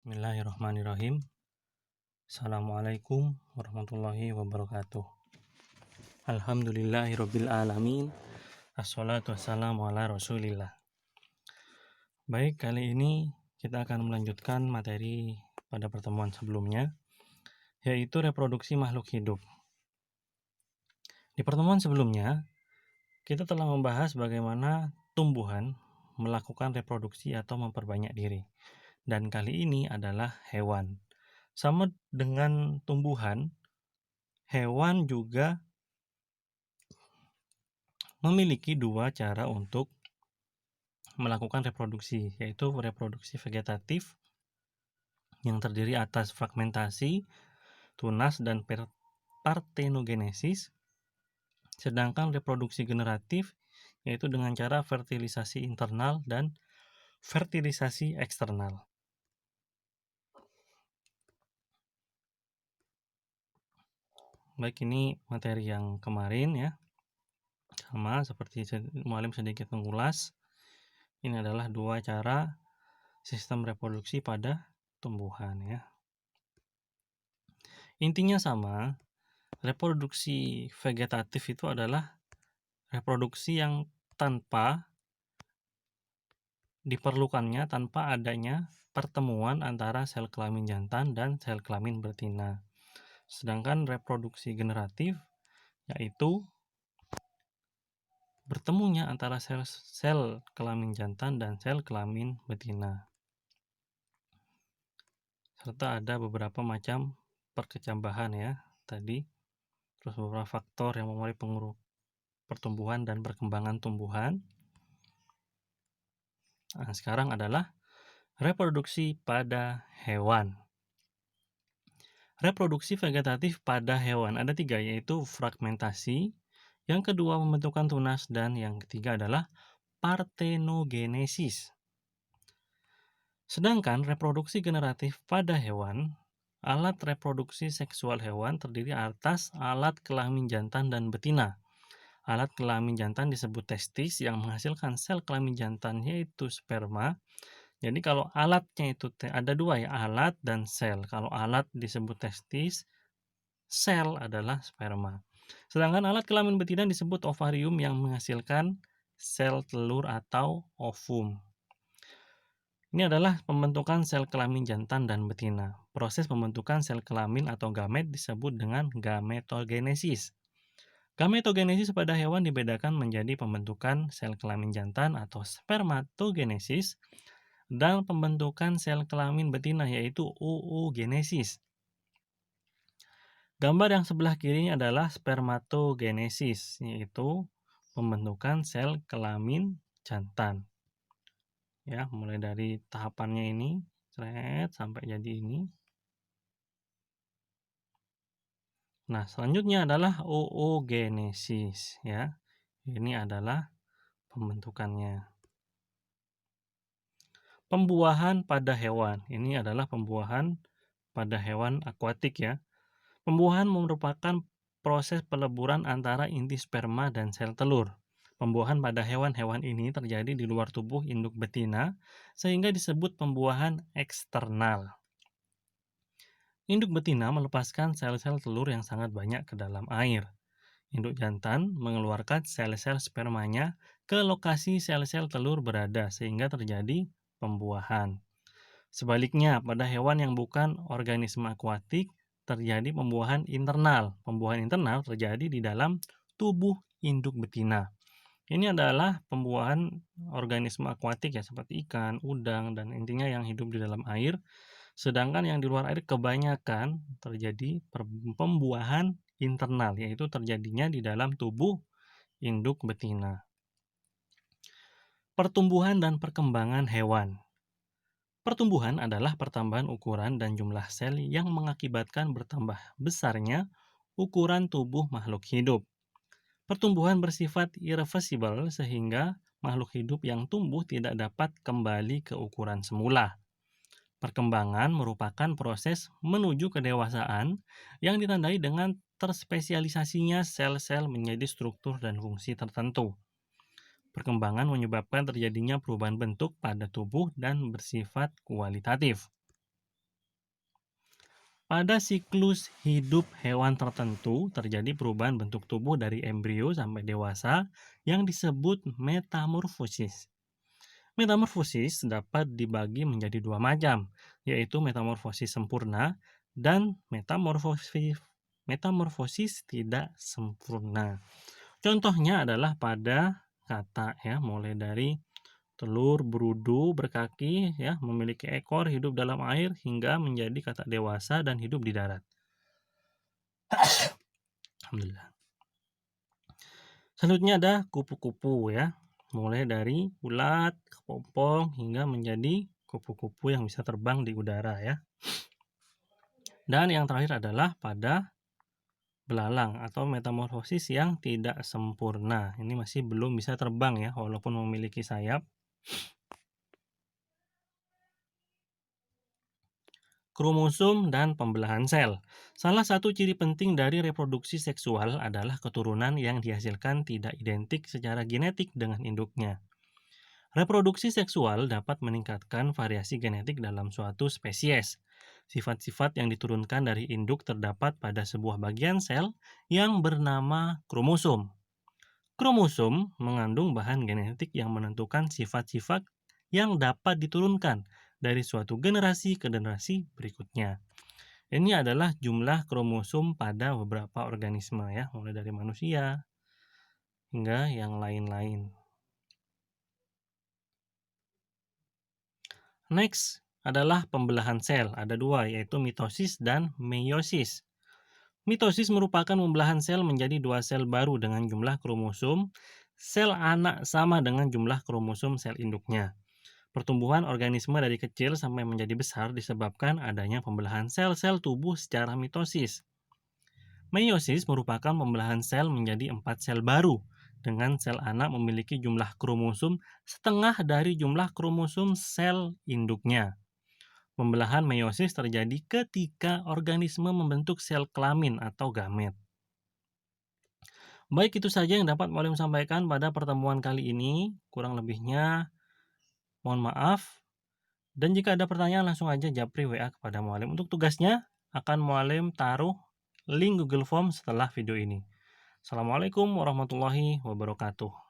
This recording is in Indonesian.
Bismillahirrahmanirrahim. Assalamualaikum warahmatullahi wabarakatuh. Alhamdulillahirabbil alamin. Assalatu wassalamu ala Rasulillah. Baik, kali ini kita akan melanjutkan materi pada pertemuan sebelumnya, yaitu reproduksi makhluk hidup. Di pertemuan sebelumnya, kita telah membahas bagaimana tumbuhan melakukan reproduksi atau memperbanyak diri. Dan kali ini adalah hewan. Sama dengan tumbuhan, hewan juga memiliki dua cara untuk melakukan reproduksi, yaitu reproduksi vegetatif yang terdiri atas fragmentasi, tunas, dan partenogenesis, sedangkan reproduksi generatif yaitu dengan cara fertilisasi internal dan fertilisasi eksternal. Baik, ini materi yang kemarin ya. Sama seperti mualim sedikit mengulas. Ini adalah dua cara sistem reproduksi pada tumbuhan ya. Intinya sama. Reproduksi vegetatif itu adalah reproduksi yang tanpa adanya pertemuan antara sel kelamin jantan dan sel kelamin betina. Sedangkan reproduksi generatif yaitu bertemunya antara sel kelamin jantan dan sel kelamin betina. Serta ada beberapa macam perkecambahan ya tadi. Terus beberapa faktor yang mempengaruhi pertumbuhan dan perkembangan tumbuhan. Nah, sekarang adalah reproduksi pada hewan. Reproduksi vegetatif pada hewan ada tiga, yaitu fragmentasi, yang kedua pembentukan tunas, dan yang ketiga adalah partenogenesis. Sedangkan reproduksi generatif pada hewan, alat reproduksi seksual hewan terdiri atas alat kelamin jantan dan betina. Alat kelamin jantan disebut testis yang menghasilkan sel kelamin jantan yaitu sperma. Jadi kalau alatnya itu ada dua ya, alat dan sel. Kalau alat disebut testis, sel adalah sperma. Sedangkan alat kelamin betina disebut ovarium yang menghasilkan sel telur atau ovum. Ini adalah pembentukan sel kelamin jantan dan betina. Proses pembentukan sel kelamin atau gamet disebut dengan gametogenesis. Gametogenesis pada hewan dibedakan menjadi pembentukan sel kelamin jantan atau spermatogenesis dan pembentukan sel kelamin betina yaitu oogenesis. Gambar yang sebelah kiri adalah spermatogenesis, yaitu pembentukan sel kelamin jantan. Ya, mulai dari tahapannya ini, sampai jadi ini. Nah, selanjutnya adalah oogenesis, ya. Ini adalah pembentukannya. Pembuahan pada hewan. Ini adalah pembuahan pada hewan akuatik ya. Pembuahan merupakan proses peleburan antara inti sperma dan sel telur. Pembuahan pada hewan-hewan ini terjadi di luar tubuh induk betina sehingga disebut pembuahan eksternal. Induk betina melepaskan sel-sel telur yang sangat banyak ke dalam air. Induk jantan mengeluarkan sel-sel spermanya ke lokasi sel-sel telur berada sehingga terjadi pembuahan. Sebaliknya, pada hewan yang bukan organisme akuatik terjadi pembuahan internal. Pembuahan internal terjadi di dalam tubuh induk betina. Ini adalah pembuahan organisme akuatik ya seperti ikan, udang, dan intinya yang hidup di dalam air. Sedangkan yang di luar air kebanyakan terjadi pembuahan internal, yaitu terjadinya di dalam tubuh induk betina. Pertumbuhan dan perkembangan hewan. Pertumbuhan adalah pertambahan ukuran dan jumlah sel yang mengakibatkan bertambah besarnya ukuran tubuh makhluk hidup. Pertumbuhan bersifat irreversible sehingga makhluk hidup yang tumbuh tidak dapat kembali ke ukuran semula. Perkembangan merupakan proses menuju kedewasaan yang ditandai dengan terspesialisasinya sel-sel menjadi struktur dan fungsi tertentu. Perkembangan menyebabkan terjadinya perubahan bentuk pada tubuh dan bersifat kualitatif. Pada siklus hidup hewan tertentu, terjadi perubahan bentuk tubuh dari embrio sampai dewasa yang disebut metamorfosis. Metamorfosis dapat dibagi menjadi dua macam, yaitu metamorfosis sempurna dan metamorfosis tidak sempurna. Contohnya adalah pada kata ya, mulai dari telur, berudu, berkaki, ya, memiliki ekor, hidup dalam air, hingga menjadi katak dewasa dan hidup di darat. Alhamdulillah. Selanjutnya ada kupu-kupu ya, mulai dari ulat, kepompong, hingga menjadi kupu-kupu yang bisa terbang di udara ya. Dan yang terakhir adalah pada belalang atau metamorfosis yang tidak sempurna. Ini masih belum bisa terbang ya, walaupun memiliki sayap. Kromosom dan pembelahan sel. Salah satu ciri penting dari reproduksi seksual adalah keturunan yang dihasilkan tidak identik secara genetik dengan induknya. Reproduksi seksual dapat meningkatkan variasi genetik dalam suatu spesies. Sifat-sifat yang diturunkan dari induk terdapat pada sebuah bagian sel yang bernama kromosom. Kromosom mengandung bahan genetik yang menentukan sifat-sifat yang dapat diturunkan dari suatu generasi ke generasi berikutnya. Ini adalah jumlah kromosom pada beberapa organisme ya, mulai dari manusia hingga yang lain-lain. Next adalah pembelahan sel. Ada dua, yaitu mitosis dan meiosis. Mitosis merupakan pembelahan sel menjadi dua sel baru dengan jumlah kromosom sel anak sama dengan jumlah kromosom sel induknya. Pertumbuhan organisme dari kecil sampai menjadi besar disebabkan adanya pembelahan sel-sel tubuh secara mitosis. Meiosis merupakan pembelahan sel menjadi 4 sel baru, dengan sel anak memiliki jumlah kromosom setengah dari jumlah kromosom sel induknya. Pembelahan meiosis terjadi ketika organisme membentuk sel kelamin atau gamet. Baik, itu saja yang dapat Mualim sampaikan pada pertemuan kali ini. Kurang lebihnya mohon maaf. Dan jika ada pertanyaan langsung aja japri WA kepada Mualim. Untuk tugasnya akan Mualim taruh link Google Form setelah video ini. Assalamualaikum warahmatullahi wabarakatuh.